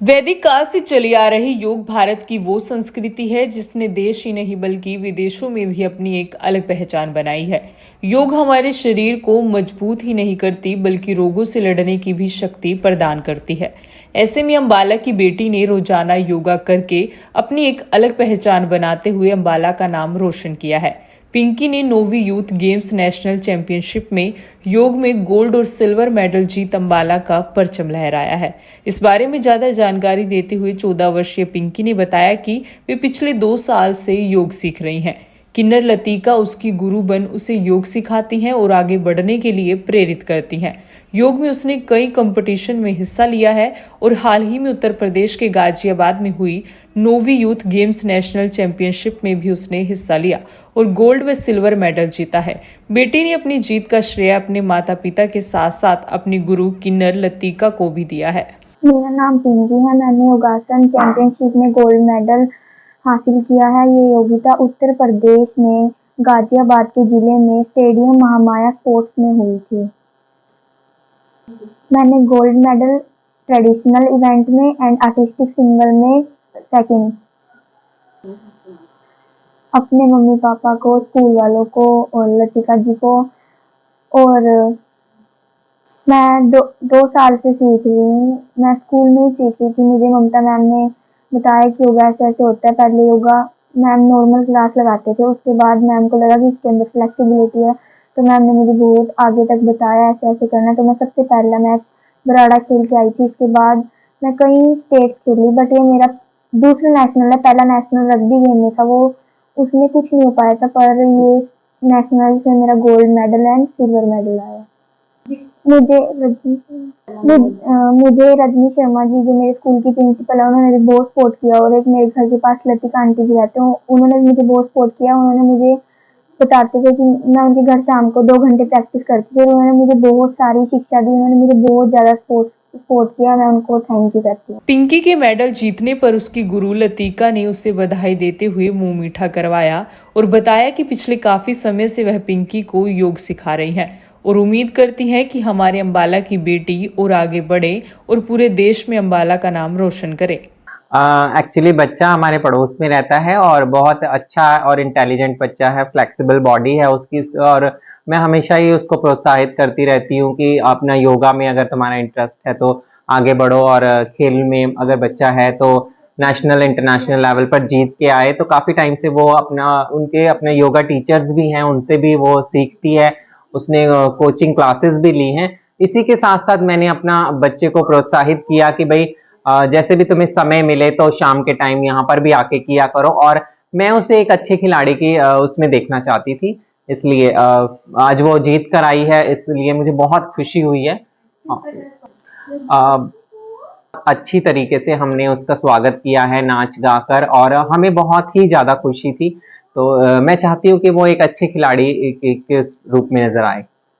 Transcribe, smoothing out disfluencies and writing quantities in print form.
वैदिक काल से चली आ रही योग भारत की वो संस्कृति है जिसने देश ही नहीं बल्कि विदेशों में भी अपनी एक अलग पहचान बनाई है। योग हमारे शरीर को मजबूत ही नहीं करती बल्कि रोगों से लड़ने की भी शक्ति प्रदान करती है। ऐसे में अंबाला की बेटी ने रोजाना योगा करके अपनी एक अलग पहचान बनाते हुए अंबाला का नाम रोशन किया है। पिंकी ने नोवी यूथ गेम्स नेशनल चैंपियनशिप में योग में गोल्ड और सिल्वर मेडल जीत अंबाला का परचम लहराया है। इस बारे में ज्यादा जानकारी देते हुए 14 वर्षीय पिंकी ने बताया कि वे पिछले 2 साल से योग सीख रही हैं। किन्नर लतिका उसकी गुरु बन उसे योग सिखाती हैं और आगे बढ़ने के लिए प्रेरित करती हैं। योग में उसने कई कंपटीशन में हिस्सा लिया है और हाल ही में उत्तर प्रदेश के गाजियाबाद में हुई नोवी यूथ गेम्स नेशनल चैंपियनशिप में भी उसने हिस्सा लिया और गोल्ड व सिल्वर मेडल जीता है। बेटी ने अपनी जीत का श्रेय अपने माता पिता के साथ साथ अपनी गुरु किन्नर लतिका को भी दिया है। मेरा नाम पिंकी है। मैंने योगासन चैंपियनशिप में गोल्ड मेडल हासिल किया है। ये योगिता उत्तर प्रदेश में गाजियाबाद के जिले में स्टेडियम महामाया स्पोर्ट्स में हुई थी। मैंने गोल्ड मेडल ट्रेडिशनल इवेंट में एंड आर्टिस्टिक सिंगल में सेकंड। अपने मम्मी पापा को, स्कूल वालों को और लतिका जी को, और मैं दो साल से सीख रही हूँ। मैं स्कूल में ही सीख रही थी। मुझे ममता मैम ने बताया कि योगा ऐसे ऐसे होता है। पहले योगा मैम नॉर्मल क्लास लगाते थे, उसके बाद मैम को लगा कि इसके अंदर फ्लेक्सिबिलिटी है, तो मैम ने मुझे बहुत आगे तक बताया ऐसे ऐसे करना है। तो मैं सबसे पहला मैच बराड़ा खेल के आई थी। उसके बाद मैं कई स्टेट खेली, बट ये मेरा दूसरा नेशनल है। पहला नेशनल रग्बी गेम में था, वो उसमें कुछ नहीं हो पाया था, पर ये नेशनल से मेरा gold medal and silver medal आया। मुझे रजनी शर्मा जी, जो मेरे स्कूल की प्रिंसिपल है, उन्होंने भी बहुत सपोर्ट किया, और एक मेरे घर के पास लतिका आंटी जी रहते हैं, उन्होंने भी मुझे बहुत सपोर्ट किया। उन्होंने मुझे बताते थे कि मैं उनके घर शाम को 2 घंटे प्रैक्टिस करती थी, और उन्होंने मुझे बहुत सारी शिक्षा दी। उन्होंने मुझे बहुत ज़्यादा सपोर्ट किया। मैं उनको थैंक यू करती हूँ। पिंकी के मेडल जीतने पर उसकी गुरु लतिका ने उसे बधाई देते हुए मुंह मीठा करवाया और बताया कि पिछले काफी समय से वह पिंकी को योग सिखा रही हैं और उम्मीद करती हैं कि हमारे अंबाला की बेटी और आगे बढ़े और पूरे देश में अंबाला का नाम रोशन करे। एक्चुअली बच्चा हमारे पड़ोस में रहता है और बहुत अच्छा और इंटेलिजेंट बच्चा है, फ्लेक्सिबल बॉडी है उसकी, और मैं हमेशा ही उसको प्रोत्साहित करती रहती हूँ कि अपना योगा में अगर तुम्हारा इंटरेस्ट है तो आगे बढ़ो, और खेल में अगर बच्चा है तो नेशनल इंटरनेशनल लेवल पर जीत के आए। तो काफ़ी टाइम से वो अपने योगा टीचर्स भी हैं, उनसे भी वो सीखती है। उसने कोचिंग क्लासेस भी ली हैं। इसी के साथ साथ मैंने अपना बच्चे को प्रोत्साहित किया कि भाई जैसे भी तुम्हें समय मिले तो शाम के टाइम यहाँ पर भी आके किया करो, और मैं उसे एक अच्छे खिलाड़ी की उसमें देखना चाहती थी, इसलिए आज वो जीत कर आई है, इसलिए मुझे बहुत खुशी हुई है। अच्छी तरीके से हमने उसका स्वागत किया है नाच गाकर, और हमें बहुत ही ज़्यादा खुशी थी। तो मैं चाहती हूँ कि वो एक अच्छे खिलाड़ी के रूप में नजर आए।